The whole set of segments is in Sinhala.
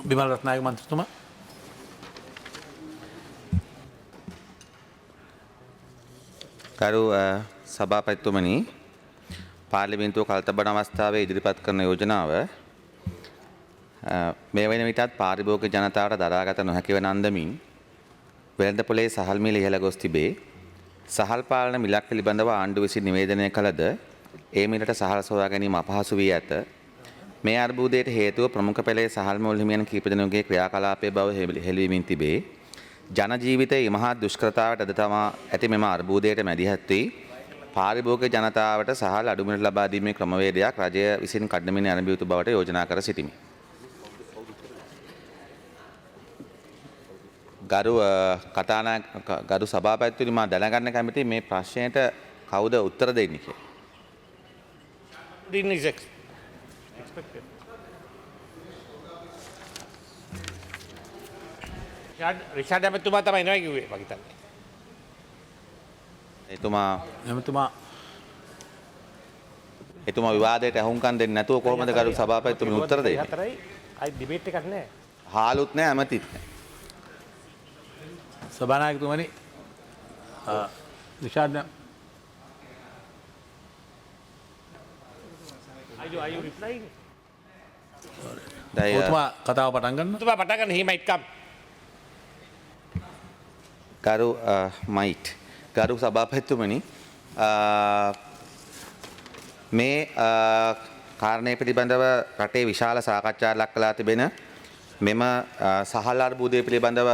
බිමල් රත්නායක මන්ත්‍රීතුමා. ගරු සභාපතිතුමනි, පාර්ලිමේන්තුව කල්තබන අවස්ථාවේ ඉදිරිපත් කරන යෝජනාව මේ වන විටත් පාරිභෝගික ජනතාවට දරාගත නොහැකි වන අන්දමින් වෙළඳපොලේ සහල් මිල ඉහළ ගොස් තිබේ. සහල් පාලන මිලක් පිළිබඳව ආණ්ඩුව විසින් නිවේදනය කළද ඒ මිලට සහල් සොයා ගැනීම අපහසු වී ඇත. මේ අර්බුදයට හේතුව ප්‍රමුඛ පෙළේ සහල් මුල් හිමියන් කීප දෙනෙකුගේ ක්‍රියාකලාපයේ බව හෙළිවීමෙන් තිබේ. ජන ජීවිතයේ ඉමහත් දුෂ්කරතාවට අද තමා ඇති මෙම අර්බුදයට මැදිහත් වී පාරිභෝගික ජනතාවට සහල් අඩු මිලට ලබා දීමේ ක්‍රමවේදයක් රජය විසින් කඩමින් ආරම්භ යුතු බවට යෝජනා කර සිටිමි. ගරු සභාපතිතුමනි, මා දැනගන්න කැමති මේ ප්‍රශ්නයට කවුද උත්තර දෙන්නේ කියලා. රිෂාඩ් ඇමතුමා තමයි එනවා කිව්වේ මම හිතන්නේ. එතුමා විවාදයට අහුම්කම් දෙන්නේ නැතුව කොහොමද ගරු සභාපතිතුමනි උත්තර දෙන්නේ? හතරයි අයි ඩිබේට් එකක් නැහැ. හාලුත් නැහැ, ඇමතිත් නැහැ. සභානායකතුමනි, රිෂාඩ් are you replying? ඔතුමා කතාව පටන් ගන්න. ඔතුමා පටන් ගන්න. he might come. ගරු සභාපතිතුමනි, මේ කාරණය පිළිබඳව රටේ විශාල සාකච්ඡාවක් ලක් කළා තිබෙන මෙම සහල් අර්බුදය පිළිබඳව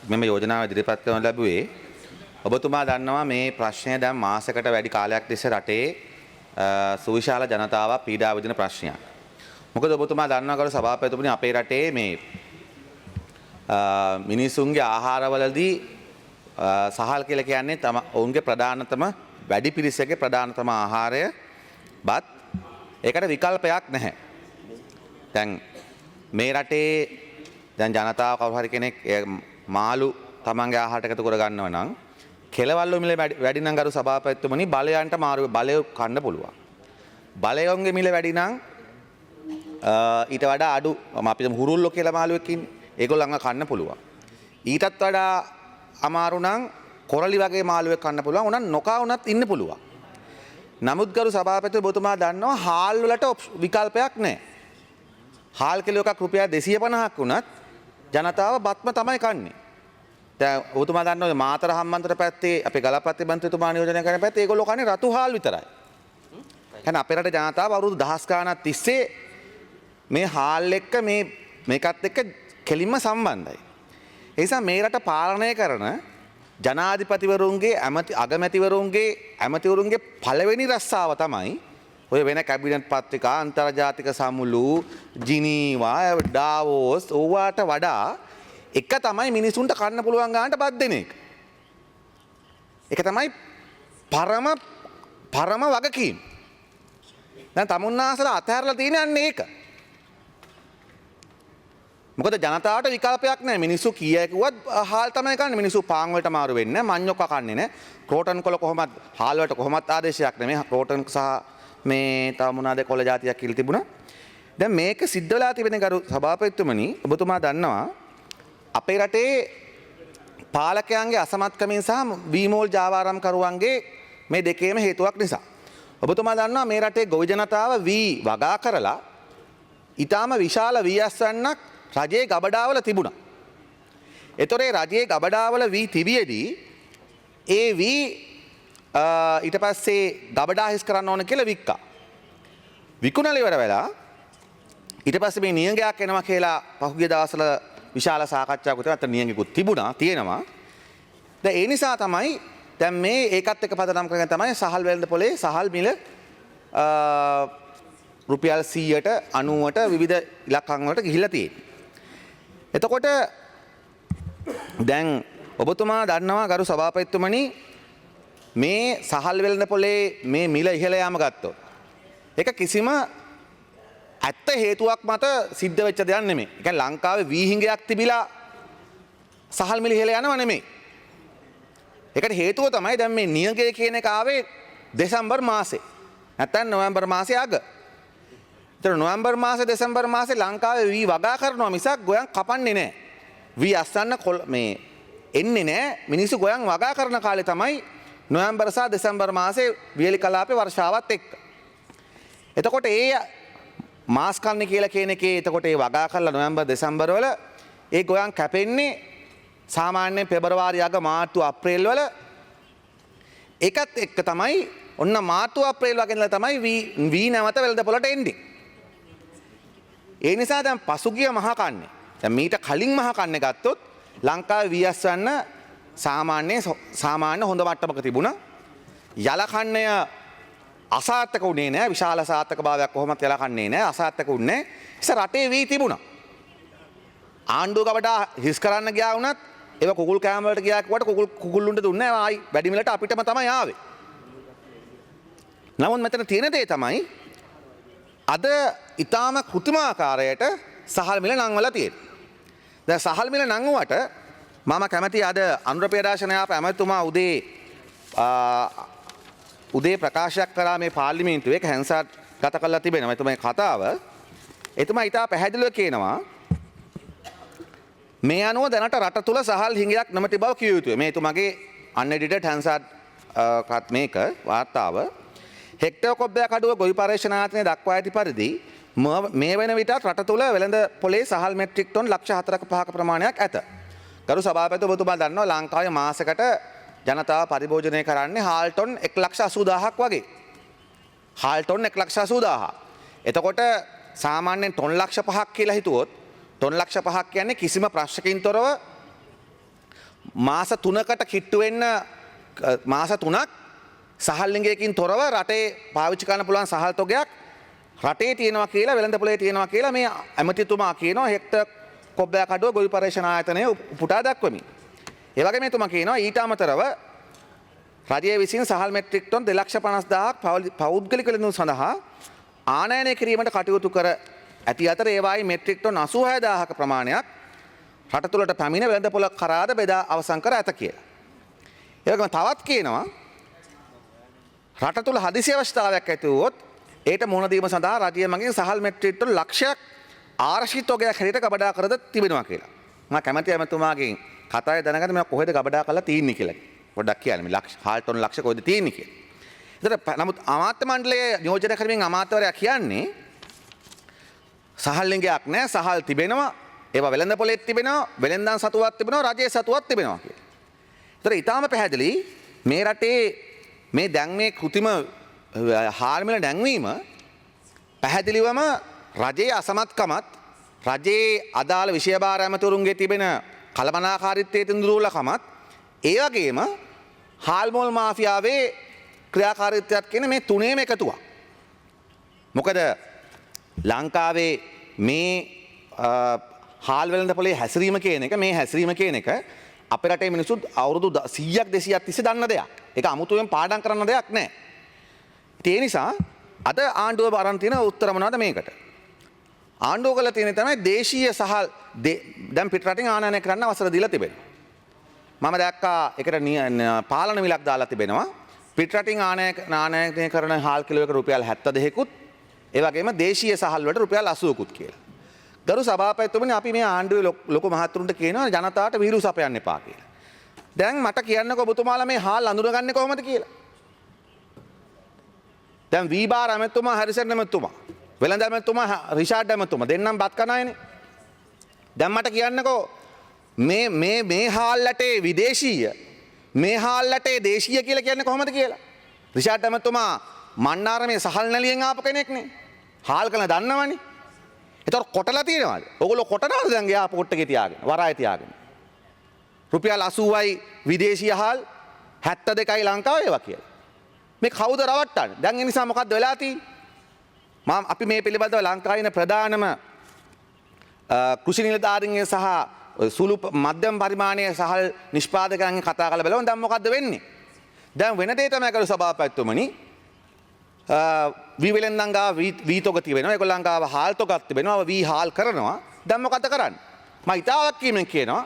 මෙම යෝජනාව ඉදිරිපත් කරන ලැබුවේ ඔබතුමා දන්නවා මේ ප්‍රශ්නය දැන් මාසයකට වැඩි කාලයක් තිස්සේ රටේ සුවිශාල ජනතාවක් පීඩා විඳින ප්‍රශ්නයක්. මොකද ඔබතුමා දන්නවා ගරු සභාපතිතුමනි, අපේ රටේ මේ මිනිසුන්ගේ ආහාරවලදී සහල් කියලා කියන්නේ ඔවුන්ගේ ප්‍රධානතම වැඩි පිරිසගේ ප්‍රධානතම ආහාරය බත්. ඒකට විකල්පයක් නැහැ. දැන් මේ රටේ දැන් ජනතාව කවුරු හරි කෙනෙක් මාළු තමන්ගේ ආහාරයට එකතු කර ගන්නව නම් කෙලවල්ලු මිල වැඩි නම් ගරු සභාපතිතුමනි බලයන්ට මාරු බලය කන්න පුළුවන්. බලයොන්ගේ මිල වැඩි නම් ඊට වඩා අඩු අපි හුරුල්ලෝ කියලා මාළුවෙක් ඉන්නේ. ඒගොල්ලන්ව කන්න පුළුවන්. ඊටත් වඩා අමාරු නම් කොරලි වගේ මාළුවෙක් කන්න පුළුවන්. උනන් නොකා උනත් ඉන්න පුළුවන්. නමුත් ගරු සභාපතිතුමනි, ඔබතුමා දන්නවා හාල් වලට විකල්පයක් නැහැ. හාල් කිලෝ එකක් රුපියල් 250ක් වුණත් ජනතාව බත්ම තමයි කන්නේ. දැන් ඔබතුමා දන්නවා මාතර හම්බන්තොට පැත්තේ අපේ ගලපත්ති මන්ත්‍රීතුමා නියෝජනය කරන පැත්තේ ඒගොල්ලෝ කන්නේ රතු හාල් විතරයි. එහෙනම් අපේ රටේ ජනතාව අවුරුදු දහස් ගාණක් තිස්සේ මේ හාල් එක්ක මේකත් එක්ක කෙලින්ම සම්බන්ධයි. ඒ නිසා මේ රට පාලනය කරන ජනාධිපතිවරුන්ගේ අගමැතිවරුන්ගේ ඇමතිවරුන්ගේ පළවෙනි රස්සාව තමයි ඔය වෙන කැබිනට් පත්‍රිකා, අන්තර්ජාතික සමුළු, ජිනීවා, ඩාවෝස් ඕවාට වඩා එක තමයි මිනිසුන්ට කන්න පුළුවන් ගානට බත් දෙන එක. ඒක තමයි පරම වගකීම. දැන් තමුන්නාසලා අතහැරලා තියෙන්නේ අන්න ඒක. මොකද ජනතාවට විකල්පයක් නැහැ. මිනිස්සු කීය කිව්වත් හාල් තමයි කන්නේ. මිනිස්සු පාන් වලට මාරු වෙන්නේ නැහැ, මඤ්ඤොක්ක කන්නේ නැහැ. ක්‍රෝටන් කොළ කොහොමත් හාල් වලට කොහොමත් ආදේශයක් නෙමෙයි. ක්‍රෝටන් සහ මේ තව මොනවාද කොළ జాතියක් කියලා තිබුණා. දැන් මේක සිද්ධ වෙලා තිබෙන ගරු සභාපතිතුමනි, ඔබතුමා දන්නවා අපේ රටේ පාලකයන්ගේ අසමත්කමින් සහ වීමෝල් ජාවාරම්කරුවන්ගේ මේ දෙකේම හේතුවක් නිසා. ඔබතුමා දන්නවා මේ රටේ ගොවි ජනතාව වී වගා කරලා ඊටාම විශාල වී අස්වැන්නක් රජයේ ගබඩාවල තිබුණා. ඒතරේ රජයේ ගබඩාවල වී තිබියදී ඒ වී ඊට පස්සේ ගබඩා හිස් කරන්න ඕන කියලා වික්කා. විකුණලා ඉවර වෙලා ඊට පස්සේ මේ නියඟයක් එනවා කියලා පහුගිය දවස්වල විශාල සාකච්ඡාවක් උතර අතර නියඟෙකුත් තියෙනවා. දැන් ඒ නිසා තමයි දැන් මේ ඒකත් එක්ක පදනම් කරගෙන තමයි සහල් වෙළඳ පොලේ සහල් මිල රුපියල් 100ට 90ට විවිධ ඉලක්කම් වලට ගිහිල්ලා තියෙන්නේ. එතකොට දැන් ඔබතුමා දන්නවා ගරු සභාපතිතුමනි, මේ සහල් වෙළඳ පොලේ මේ මිල ඉහළ යාම ගත්තොත් ඒක කිසිම ඇත්ත හේතුවක් මත සිද්ධ වෙච්ච දෙයක් නෙමෙයි. ඒ කියන්නේ ලංකාවේ වීහිඟයක් තිබිලා සහල් මිල ඉහළ යනව නෙමෙයි. ඒකට හේතුව තමයි දැන් මේ නියඟය කියන එක ආවේ දෙසැම්බර් මාසේ. නැත්නම් නොවැම්බර් මාසේ අග. ඒතර නොවැම්බර් මාසේ දෙසැම්බර් මාසේ ලංකාවේ වී වගා කරනවා මිසක් ගොයන් කපන්නේ නැහැ. වී අස්සන්න මේ එන්නේ නැහැ. මිනිස්සු ගොයන් වගා කරන කාලේ තමයි නොවැම්බර් සහ දෙසැම්බර් මාසේ වියලි කලාපේ වර්ෂාවත් එක්ක. එතකොට ඒ මාස් කන්නේ කියලා කියන එකේ එතකොට ඒ වගා කරලා නොවැම්බර් දෙසැම්බර් වල ඒ ගොයන් කැපෙන්නේ සාමාන්‍යයෙන් පෙබරවාරි අග මාර්තු අප්‍රේල් වල. ඒකත් එක්ක තමයි ඔන්න මාර්තු අප්‍රේල් වගේ ඉඳලා තමයි වී නැවත වෙළඳපොළට එන්නේ. ඒ නිසා දැන් පසුගිය මහ කන්නේ දැන් මීට කලින් මහ කන්නේ ගත්තොත් ලංකාවේ වී අස්වැන්න සාමාන්‍ය හොඳ මට්ටමක තිබුණා. යල කන්නය අසාර්ථක වුණේ නැහැ. විශාල සාර්ථක භාවයක් කොහොමත් යල කන්නේ නැහැ. අසාර්ථක වුණේ. ඉතින් රටේ වී තිබුණා. ආණ්ඩුව කවදා හිස් කරන්න ගියා වුණත් ඒව කුකුල් කෑම වලට ගියා කිව්වට කුකුල්ලුන්ට දුන්නේ නැහැ. ආයි වැඩි මිලට අපිටම තමයි ආවේ. නමුත් මෙතන තියෙන දේ තමයි අද ඊටාම කෘත්‍රිමාකාරයට සහල් මිල නංවලා තියෙනවා. දැන් සහල් මිල නංගුවට මම කැමති අද අනුර පෙරේරාශනාප ඇමතුමා උදේ ප්‍රකාශයක් කරා මේ පාර්ලිමේන්තුවේ හැන්සාට් ගත කරලා තිබෙනවා. එතුමා මේ කතාව එතුමා ඊට පැහැදිලිව කියනවා මේ අනුව දැනට රට තුල සහල් හිඟයක් නොමැති බව කිය යුතුයි. මේ එතුමාගේ අන්එඩිටඩ් හැන්සාට් මේක වාර්තාව හෙක්ටර් කොබ්බයක් අඩුව ගොවි පරීක්ෂණ ආයතනය දක්වා ඇති පරිදි මේ වෙන විටත් රට තුල වෙළඳ පොලේ සහල් මෙට්‍රික් ටොන් ලක්ෂ 4ක 5ක ප්‍රමාණයක් ඇත. ගරු සභාපති ඔබතුමා දන්නවා ලංකාවේ මාසෙකට ජනතාව පරිභෝජනය කරන්නේ හාල් ටොන් 1,80,000ක් වගේ. හාල් ටොන් 1,80,000. එතකොට සාමාන්‍යයෙන් ටොන් ලක්ෂ 5ක් කියලා හිතුවොත් ටොන් ලක්ෂ 5ක් කියන්නේ කිසිම ප්‍රශ්නකින් තොරව මාස 3කට කිට්ටු වෙන්න මාස 3ක් සහල් ලිංගයකින් තොරව රටේ පාවිච්චි කරන්න පුළුවන් සහල් තොගයක් රටේ තියෙනවා කියලා වෙළඳ පොලේ තියෙනවා කියලා මේ ඇමතිතුමා කියනවා හෙක්ටර් කොබ්බයක් අඩුව ගොවි පරීක්ෂණ ආයතනය උපුටා දක්වමින්. ඒ වගේම එතුමා කියනවා ඊට අමතරව රජය විසින් සහල් මෙට්‍රික් ටොන් 2,50,000ක් පෞද්ගලික වෙළඳුම් සඳහා ආනයනය කිරීමට කටයුතු කර ඇති අතර ඒවායි මෙට්‍රික් ටොන් 86,000ක ප්‍රමාණයක් රට තුළට පැමිණ වෙළඳ පොළ කරාද බෙදා අවසන් කර ඇත කියලා. ඒ වගේම තවත් කියනවා රට තුළ හදිසි අවස්ථාවක් ඇති වුවොත් ඒට මුහුණ දීම සඳහා රජය මගින් සහල් මෙට්‍රික් ටොන් ලක්ෂයක් ආරක්ෂිත තොගයක් හැටියට ගබඩා කරද තිබෙනවා කියලා. මම කැමැති ඇමතුමාගෙන් කතාවේ දැනගන්න මම කොහෙද ගබඩා කරලා තියෙන්නේ කියලා. පොඩ්ඩක් කියන්න මේ හාල් ටොන් ලක්ෂ කොහෙද තියෙන්නේ කියලා. ඒතර නමුත් අමාත්‍ය මණ්ඩලයේ නියෝජනය කරමින් අමාත්‍යවරයා කියන්නේ සහල් ලිංගයක් නැහැ සහල් තිබෙනවා ඒවා වෙළඳ පොලෙත් තිබෙනවා වෙළෙන්දන් සතුවක් තිබෙනවා රජයේ සතුවක් තිබෙනවා කියලා. ඒතර ඊටාම පැහැදිලි මේ රටේ මේ දැන් මේ කෘතිම හාල් මිල නැංවීම පැහැදිලිවම රජයේ අසමත්කමත් රජයේ අදාළ විෂයභාර ඇමතුරුන්ගේ තිබෙන කළමනාකාරීත්වයේ තියෙන දුර්වලකමත් ඒ වගේම හාල් මොල් මාෆියාවේ ක්‍රියාකාරීත්වයක් කියන මේ තුනේම එකතුවක්. මොකද ලංකාවේ මේ හාල් වෙළඳ පොලේ හැසිරීම කියන එක මේ හැසිරීම කියන එක අපේ රටේ මිනිස්සු අවුරුදු 100ක් 200ක් තිස්සේ දන්න දෙයක්. ඒක අමුතුවෙන් පාඩම් කරන්න දෙයක් නැහැ. ඒ නිසා අද ආණ්ඩුව අරන් තියෙන උත්තර මොනවද මේකට? ආණ්ඩුව කළ තියෙන තමයි දේශීය සහල් දැන් පිට රටින් ආනයනය කරන්න අවසර දීලා තිබෙනවා. මම දැක්කා ඒකට පාලන මිලක් දාලා තිබෙනවා. පිට රටින් ආනයනය කරන හාල් කිලෝ එක රුපියල් 72කුත් ඒ වගේම දේශීය සහල් වලට රුපියල් 80කුත් කියලා. ගරු සභාපතිතුමනි අපි මේ ආණ්ඩුවේ ලොකු මහතුරුන්ට කියනවා ජනතාවට විහිළු සපයන්න එපා කියලා. දැන් මට කියන්නකෝ ඔබතුමාලා මේ හාල් අඳුරගන්නේ කොහොමද කියලා? දැන් වීබාර් ඇමතුමා හරිසන් ඇමතුමා වෙළඳ ඇමතුමා රිෂාඩ් ඇමතුමා දෙන්නම් බත් කන අයනේ. දැන් මට කියන්නකෝ මේ හාල් රටේ විදේශීය මේ හාල් රටේ දේශීය කියලා කියන්නේ කොහොමද කියලා? රිෂාඩ් ඇමතුමා මන්නාරමේ සහල් නැලියෙන් ආපු කෙනෙක්නේ. හාල් කන දන්නවනේ. ඒතර කොටලා තියෙනවද? ඔයගොල්ලෝ කොටනවද දැන් එයාපෝට් එකේ තියාගෙන වරායේ තියාගෙන? රුපියල් 80යි විදේශීය හාල් 72යි ලංකාවේ ඒවා කියලා. මේ කවුද රවට්ටන්නේ? දැන් ඒ නිසා මොකද්ද වෙලා තියෙන්නේ? අපි මේ පිළිබඳව ලංකාවේ ඉන්න ප්‍රධානම කෘෂි නිලධාරීන්ගේ සහ සුළු මධ්‍යම පරිමාණයේ සහල් නිෂ්පාදකයන්ගෙන් කතා කරලා බලමු දැන් මොකද්ද වෙන්නේ? දැන් වෙන දේ තමයි කරු සභාපතිතුමනි වී වෙලෙන්දන් ගාව වී තොග තිබෙනවා. ඒගොල්ලන් ගාව හාල් තොගක් තිබෙනවා. වී හාල් කරනවා. දැන් මොකද කරන්නේ? මම ඉතාලක් කීමෙන් කියනවා.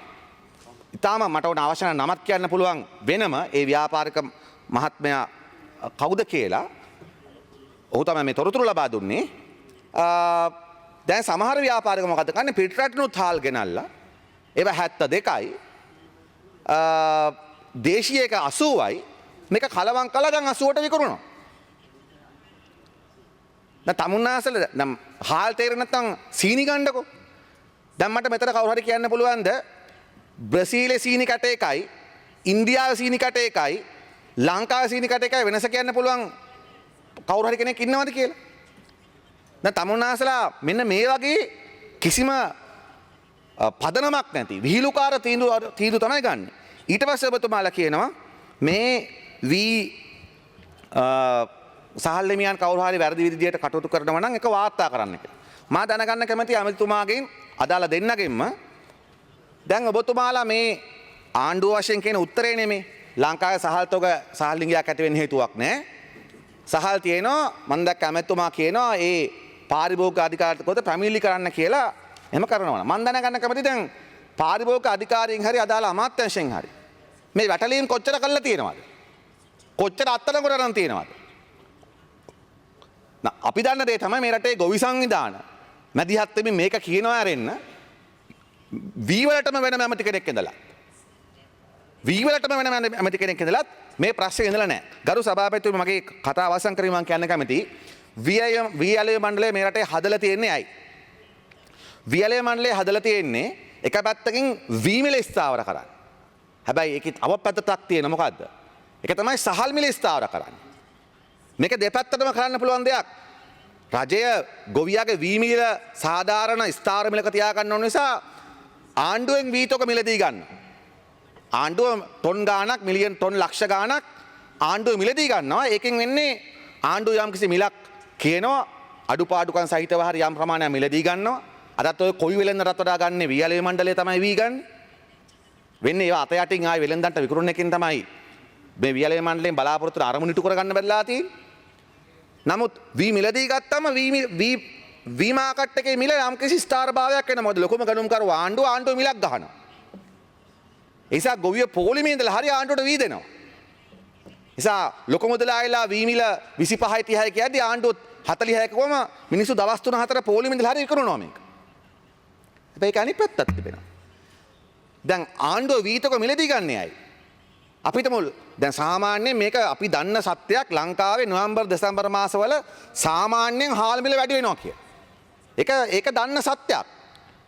ඉතාලම මට උන අවශ්‍ය නමක් කියන්න පුළුවන් වෙනම ඒ ව්‍යාපාරික මහත්මයා කවුද කියලා. ඔහු තමයි මේ තොරතුරු ලබා දුන්නේ. දැන් සමහර ව්‍යාපාරික මොකද කරන්නේ පිටරටනුත් හාල් ගෙනල්ලා ඒවා 72යි දේශීය එක 80යි මේක කලවම් කළා දැන් 80ට විකුණනවා. දැන් තමුන්නාසල නම් හාල් තේරෙන්නේ නැත්නම් සීනි ගන්නකො. දැන් මට මෙතන කවුරු හරි කියන්න පුළුවන්ද බ්‍රසීලයේ සීනි කට එකයි ඉන්දියාවේ සීනි කට එකයි ලංකාවේ සීනි කට එකයි වෙනස කියන්න පුළුවන් කවුරු හරි කෙනෙක් ඉන්නවද කියලා? දැන් තමුන්නාසලා මෙන්න මේ වගේ කිසිම පදනමක් නැති විහිළුකාර තීන්දුව තමයි ගන්න. ඊට පස්සේ ඔබතුමාලා කියනවා මේ සහල් හිමියන් කවුරු හරි වැරදි විදියට කටයුතු කරනවා නම් ඒක වාර්තා කරන්න කියලා. මා දැනගන්න කැමතියි ඇමතිතුමාගෙන් අදාළ දෙන්නගෙන්ම දැන් ඔබතුමාලා මේ ආණ්ඩුව වශයෙන් කියන උත්තරේ නෙමේ ලංකාවේ සහල් තොග සහල් ලිංගයක් ඇති වෙන්න හේතුවක් නැහැ. සහල් තියෙනවා මම දැක්ක ඇමතිතුමා කියනවා ඒ පාරිභෝගික අධිකාරියකට පැමිණිලි කරන්න කියලා එහෙම කරනවා. මම දැනගන්න කැමතියි දැන් පාරිභෝගික අධිකාරියෙන් හරි අදාළ අමාත්‍යාංශයෙන් හරි මේ වැටලීම් කොච්චර කළා තියෙනවද? කොච්චර අත්අඩංගුවට අරන් තියෙනවද? අපි දන්න දේ තමයි මේ රටේ ගොවි සංවිධාන මැදිහත් වෙමින් මේක කියනවා ඇරෙන්න වීවලටම වෙනම ඇමති කෙනෙක් ඉඳලා වීවලටම වෙනම ඇමති කෙනෙක් ඉඳලත් මේ ප්‍රශ්නේ ඉඳලා නැහැ. ගරු සභාපතිතුමනි මගේ කතාව අවසන් කරේ මම කියන්න කැමතියි. වීඇලේ මණ්ඩලය මේ රටේ හදලා තියෙන්නේ ඇයි? වීඇලේ මණ්ඩලය හදලා තියෙන්නේ එක පැත්තකින් වී මිල ස්ථාවර කරන්න. හැබැයි ඒකේ අවපැත්තක් තියෙන මොකද්ද? ඒක තමයි සහල් මිල ස්ථාවර කරන්න. මේක දෙපැත්තටම කරන්න පුළුවන් දෙයක්. රජය ගොවියාගේ වී මිල සාධාරණ ස්ථාවර මිලක තියාගන්න ඕන නිසා ආණ්ඩුවෙන් වීතක මිලදී ගන්න. ආණ්ඩුව ටොන් ගාණක් මිලියන් ටොන් ලක්ෂ ගාණක් ආණ්ඩුව මිලදී ගන්නවා. ඒකෙන් වෙන්නේ ආණ්ඩුව යම්කිසි මිලක් කියනවා අඩුපාඩුකම් සහිතව හරි යම් ප්‍රමාණයක් මිලදී ගන්නවා. අදත් ඔය කොයි වෙලෙන්දටත් වඩා ගන්න වීඇලේ මණ්ඩලය තමයි වී ගන්න. වෙන්නේ ඒවා අත යටින් ආයි වෙලෙන්දන්ට විකුණන එකෙන් තමයි මේ වීඇලේ මණ්ඩලයෙන් බලාපොරොත්තු අරමුණු ඉටු කරගන්න බැරිලා තියෙන්නේ. නමුත් වී මිලදී ගත්තම වී මාකට් එකේ මිල යම්කිසි ස්ථාර භාවයක් වෙනවා. මොකද ලොකුම ගණුම්කරු ආණ්ඩුව මිලක් ගහනවා. ඒ නිසා ගොවිය පොලිමේ ඉඳලා හරි ආණ්ඩුවට වී දෙනවා. නිසා ලොකු මුදලායිලා වී මිල 25යි 30යි කියද්දී ආණ්ඩුව 40යි කොම මිනිස්සු දවස් 3-4 පොලිමේ ඉඳලා හරි විකුණනවා මේක. හැබැයි ඒක අනිත් පැත්තක් තිබෙනවා. දැන් ආණ්ඩුව වීතක මිලදී ගන්නේ අයයි. අපිටම දැන් සාමාන්‍යයෙන් මේක අපි දන්න සත්‍යයක් ලංකාවේ නොවැම්බර් දෙසැම්බර් මාසවල සාමාන්‍යයෙන් හාල් මිල වැඩි වෙනවා කිය. ඒක දන්න සත්‍යයක්.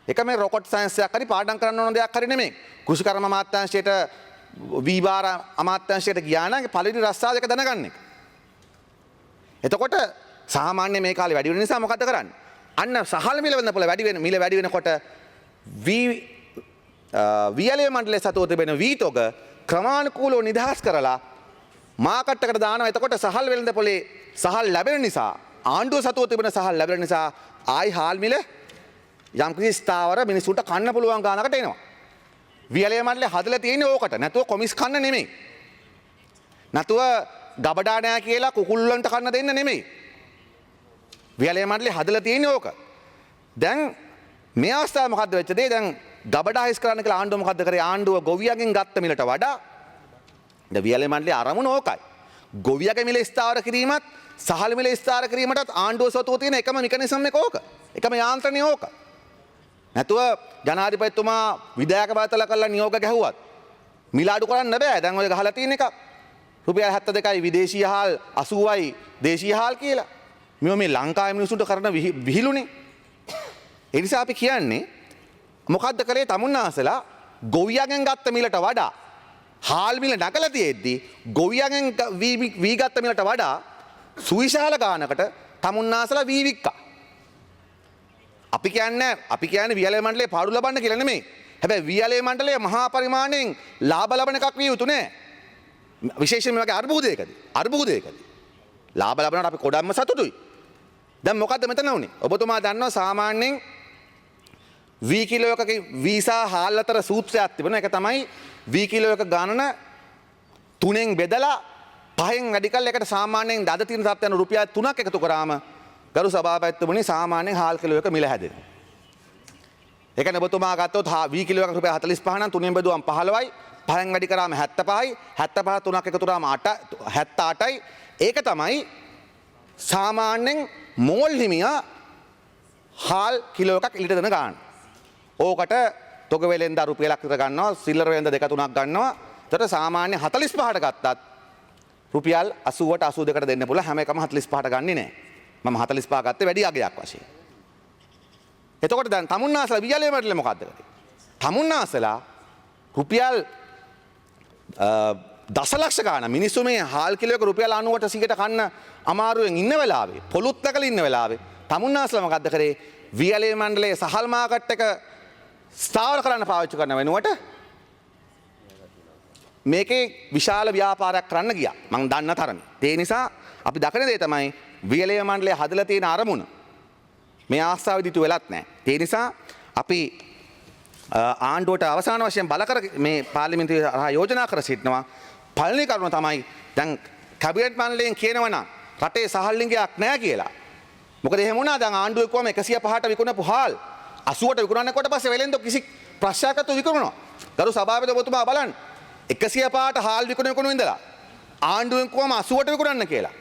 ඒක මේ රොකට් සයන්ස් එකක් හරි පාඩම් කරන්න ඕන දෙයක් හරි නෙමෙයි. කෘෂිකර්ම අමාත්‍යාංශයට වීවාර අමාත්‍යාංශයට ගියා නම් පළවෙනි රස්සාව එක දැනගන්න එක. එතකොට සාමාන්‍ය මේ කාලේ වැඩි වෙන නිසා මොකද කරන්නේ? අන්න සහල් මිල වෙනපොළ මිල වැඩි වෙනකොට වීඇලේ මණ්ඩලයේ සතුව තිබෙන වීතොග ක්‍රමානුකූලව නිදහස් කරලා මාකට් එකට දානවා. එතකොට සහල් වෙළඳ පොලේ සහල් ලැබෙන නිසා ආණ්ඩුව සතුව තිබෙන සහල් ලැබෙන නිසා ආයි හාල් මිල යම්කිසි ස්ථාවර මිනිසුන්ට කන්න පුළුවන් ගානකට එනවා. වීඇලේ මණ්ඩලය හදලා තියෙන්නේ ඕකට. නැතුව කොමිස් කන්න නෙමෙයි. නැතුව ගබඩා නෑ කියලා කුකුල්ලන්ට කන්න දෙන්න නෙමෙයි. වීඇලේ මණ්ඩලය හදලා තියෙන්නේ ඕක. දැන් මේ අවස්ථාවේ මොකද්ද වෙච්ච දේ? දැන් ගබඩා හිස් කරන්න කියලා ආණ්ඩුව මොකද්ද කරේ? ආණ්ඩුව ගොවියගෙන් ගත්ත මිලට වඩා ද වීඇලේ මණ්ඩලයේ අරමුණ ඕකයි. ගොවියගේ මිල ස්ථාවර කිරීමත් සහල් මිල ස්ථාවර කිරීමටත් ආණ්ඩුව සතුව තියෙන එකම මෙකනිසම් එක ඕක. එකම යාන්ත්‍රණය ඕක. නැතුව ජනාධිපතිතුමා විධායක බලතල කරලා නියෝග ගැහුවත් මිල අඩු කරන්න බෑ. දැන් ඔය ගහලා තියෙන එක රුපියල් 72යි විදේශීය හාල් 80යි දේශීය හාල් කියලා. මේ ලංකාවේ මිනිසුන්ට කරන විහිළුනේ. ඒ නිසා අපි කියන්නේ මොකද්ද කරේ? තමුන්නාසලා ගොවියගෙන් ගත්ත මිලට වඩා හාල් මිල නැගලා තියෙද්දි ගොවියගෙන් වී ගත්ත මිලට වඩා සුවිශාල ගානකට තමුන්නාසලා වී වික්කා. අපි කියන්නේ වීඇලේ මණ්ඩලයේ පාඩු ලබන්න කියලා නෙමෙයි. හැබැයි වීඇලේ මණ්ඩලය මහා පරිමාණයෙන් ලාභ ලබන එකක් විය යුතු නෑ. විශේෂයෙන්ම මේ වගේ අර්බුදයකදී. ලාභ ලබනට අපි කොඩම්ම සතුටුයි. දැන් මොකද්ද මෙතන වුනේ? ඔබතුමා දන්නවා සාමාන්‍යයෙන් වී කිලෝ එකක වීසා හාල් අතර සූත්‍රයක් තිබෙනවා. ඒක තමයි වී කිලෝ එක ගණන 3න් බෙදලා 5න් වැඩි කළා. ඒකට සාමාන්‍යයෙන් අද තියෙන තත්ත්වයන් රුපියල් 3ක් එකතු කරාම ගරු සභාපතිතුමනි සාමාන්‍යයෙන් හාල් කිලෝ එක මිල හැදෙනවා. ඒ කියන්නේ ඔබතුමා ගත්තොත් වී කිලෝ එකක රුපියල් 45 නම් 3න් බෙදුවම 15යි. 5න් වැඩි කරාම 75යි. 75 3ක් එකතු කරාම 78යි. ඒක තමයි සාමාන්‍යයෙන් මෝල් හිමියා හාල් කිලෝ එකක් එලිට දෙන ගාන. ඕකට තොග වෙලෙන්ද රුපියලක් විතර ගන්නවා, සිල්ලර වෙලෙන්ද 2-3ක් ගන්නවා. එතකොට සාමාන්‍ය 45ට ගත්තත් රුපියල් 80ට 82ට දෙන්න පුළුවන්. හැම එකම 45ට ගන්නෙ නෑ. මම 45 ගත්තේ වැඩි අගයක් වශයෙන්. එතකොට දැන් තමුන්නාසලා වියලේ මඩලේ මොකද්ද කරේ? තමුන්නාසලා රුපියල් දසලක්ෂ ගාන මිනිස්සු මේ හාල් කිලෝ එක රුපියල් 90ට 100ට කන්න අමාරුවෙන් ඉන්න වෙලාවේ, පොලුත් නැකලා ඉන්න වෙලාවේ තමුන්නාසලා මොකද්ද කරේ? වියලේ මණ්ඩලයේ සහල් මාකට් එක ස්ථාවර කරන්න පාවිච්චි කරන වෙනුවට මේකේ විශාල ව්‍යාපාරයක් කරන්න ගියා. මම දන්න තරමේ. ඒ නිසා අපි දකින දේ තමයි වියලේ මණ්ඩලය හදලා තියෙන අරමුණ මේ ආස්ථාවේදී තු වෙලත් නැහැ. ඒ නිසා අපි ආණ්ඩුවට අවසාන වශයෙන් බල කර මේ පාර්ලිමේන්තුවේ යෝජනා කර සිටිනවා. පළවෙනි කරුණ තමයි දැන් කැබිනට් මණ්ඩලයෙන් කියනවනම් රටේ සහල් ලිංගයක් නැහැ කියලා. මොකද එහෙම වුණා දැන් ආණ්ඩුවේ කොහම 105ට විකුණපු හාල් 80ට විකුණනකොට පස්සේ වෙලෙන්ද කිසි ප්‍රශ්නයක් නැතුව විකුණනවා. ගරු සභාපති ඔබතුමා බලන්න 105ට හාල් විකුණන ඉඳලා ආණ්ඩුවෙන් කොහම 80ට විකුණන්න කියලා.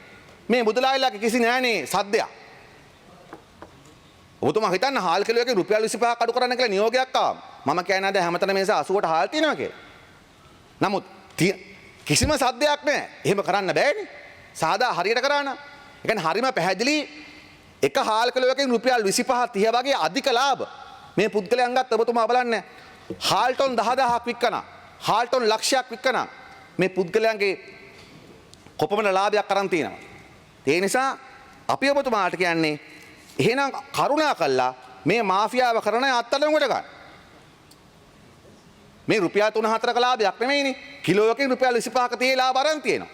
මේ මුදලාලිලාගේ කිසි නෑනේ සද්දයක්. ඔබතුමා හිතන්න හාල් කිලෝ එකකින් රුපියල් 25ක් අඩු කරන්න කියලා නියෝගයක් ආවම මම කියන්නේ නැද හැමතැනම මේ 80ට හාල් තියෙනවා කියලා. නමුත් කිසිම සද්දයක් නැහැ. එහෙම කරන්න බෑනේ. සාදා හරියට කරා නම්. ඒ කියන්නේ හරිම පැහැදිලි එක හාල් කිලෝ එකකින් රුපියල් 25 30 වගේ අධික ලාභ මේ පුද්ගලයන් ගත්ත ඔබතුමා බලන්න. හාල් ටොන් 10000ක් වික්කන. හාල් ටොන් ලක්ෂයක් වික්කන. මේ පුද්ගලයන්ගේ කොපමණ ලාභයක් අරන් තියෙනවා. ඒ නිසා අපි ඔබතුමාට කියන්නේ එහෙනම් කරුණා කළා මේ මාෆියාව කරන අත්අඩංගුවට ගන්න. මේ රුපියල් 3-4ක ලාභයක් නෙමෙයිනේ. කිලෝ එකකින් රුපියල් 25ක තියේ ලාභ අරන් තියෙනවා.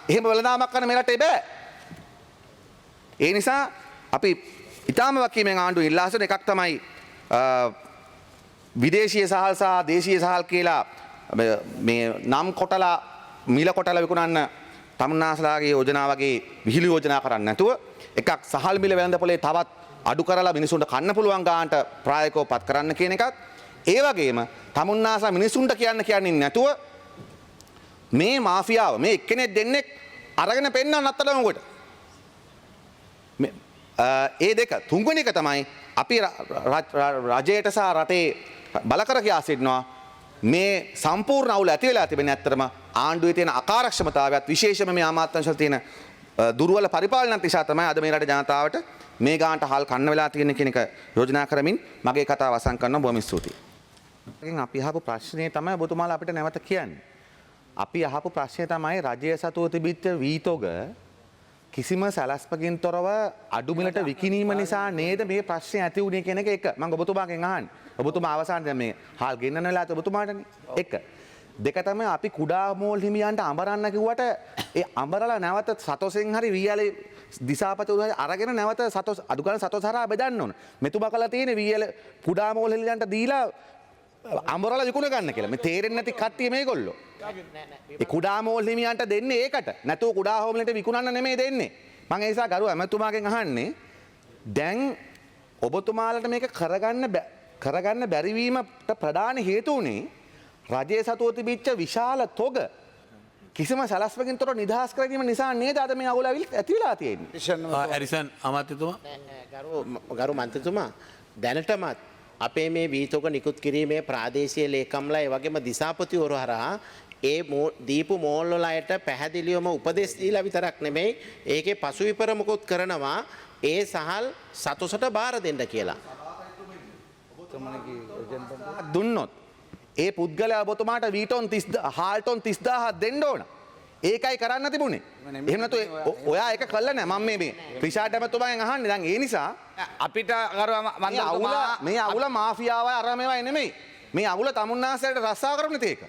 එහෙම වෙළඳාමක් කරන්න මේ රටේ බෑ. ඒ නිසා අපි ඊටාම වකීමෙන් ආණ්ඩුව ඉල්ලා සිටින එකක් තමයි විදේශීය සහල් සහ දේශීය සහල් කියලා මේ නම් කොටලා මිල කොටලා විකුණන්න තමුන්නාසලාගේ යෝජනා වගේ විහිළු යෝජනා කරන්නේ නැතුව එකක් සහල් මිල වෙළඳ පොලේ තවත් අඩු කරලා මිනිසුන්ට කන්න පුළුවන් ගානට ප්‍රායෝගිකව පත් කරන්න කියන එකත් ඒ වගේම තමුන්නාසලා මිනිසුන්ට කියන්නේ නැතුව මේ මාෆියාව මේ එක්කෙනෙක් දෙන්නෙක් අරගෙන පෙන්නන්න අත්අඩංගුවට ඒ දෙක තුන්වෙනි එක තමයි අපි රජයට සහ රටේ බල කර කියා සිටිනවා මේ සම්පූර්ණ අවුල ඇති වෙලා තිබෙන ඇත්තටම ආණ්ඩුවේ තියෙන අකාර්යක්ෂමතාවයත් විශේෂයෙන්ම මේ අමාත්‍යාංශවල තියෙන දුර්වල පරිපාලනත් නිසා තමයි අද මේ රටේ ජනතාවට මේ ගානට හාල් කන්න වෙලා තියෙන කියන එක යෝජනා කරමින් මගේ කතාව අවසන් කරනවා. බොහොම ස්තුතියි. අපි අහපු ප්‍රශ්නේ තමයි ඔබතුමාලා අපිට නැවත කියන්නේ. අපි අහපු ප්‍රශ්නේ තමයි රජය සතුව තිබිච්ච වීතොග කිසිම සැලැස්මකින් තොරව අඩු මිලට විකිණීම නිසා නේද මේ ප්‍රශ්නේ ඇති වුණේ කියන එක. මම ඔබතුමාගෙන් අහන්නේ. ඔබතුමා අවසානයේ මේ හාල් ගෙන්නන වෙලාවට ඔබතුමාටනේ. එක. දෙක තමයි අපි කුඩා මෝල් හිමියන්ට අඹරන්න කිව්වට ඒ අඹරලා නැවත සතොසෙන් හරි වීයලේ දිසාපති උදේ අරගෙන නැවත සතොස් අඩු ගන්න සතොස් හරහා බෙදන්න ඕන. මෙතුමා කළා තියෙන්නේ වීයල කුඩා මෝල් හිමියන්ට දීලා අඹරලා විකුණ ගන්න කියලා. මේ තේරෙන්නේ නැති කට්ටිය මේගොල්ලෝ. ඒ කුඩා මෝල් හිමියන්ට දෙන්නේ ඒකට. නැතුව කුඩා හෝම්ලට විකුණන්න නෙමෙයි දෙන්නේ. මම ඒ නිසා ගරු ඇමතුමාගෙන් අහන්නේ දැන් ඔබතුමාලට මේක කරගන්න බැරිවීමට ප්‍රධාන හේතු උනේ රජයේ සතුව තිබිච්ච විශාල තොග කිසිම සැලැස්මකින් තොරව නිදහස් කර ගැනීම නිසා නේද අද මේ අවුල ඇති වෙලා තියෙන්නේ. ඇරිසන් අමාත්‍යතුමා ගරු මන්ත්‍රතුමා දැනටමත් අපේ මේ වීතොග නිකුත් කිරීමේ ප්‍රාදේශීය ලේකම්ලා ඒ වගේම දිසාපතිවරු හරහා ඒ දීපු මෝල් වල අයට පැහැදිලිවම උපදෙස් දීලා විතරක් නෙමෙයි ඒකේ පසුවිපර මොකොත් කරනවා ඒ සහල් සතොසට බාර දෙන්න කියලා. දුන්නොත් ඒ පුද්ගලයා ඔබතුමාට වීටොන් 30 හාල් ටොන් 30000ක් දෙන්න ඕන. ඒකයි කරන්න තිබුණේ. එහෙම නැතු ඔයා ඒක කළා නෑ. මම මේ රිෂාඩ් ඇමතුමාගෙන් අහන්නේ. දැන් ඒ නිසා අපිට අර මේ අවුල මාෆියාවයි අර මේවයි නෙමෙයි. මේ අවුල තමුන්නාසයට රස්සා කරන්නේ තේක.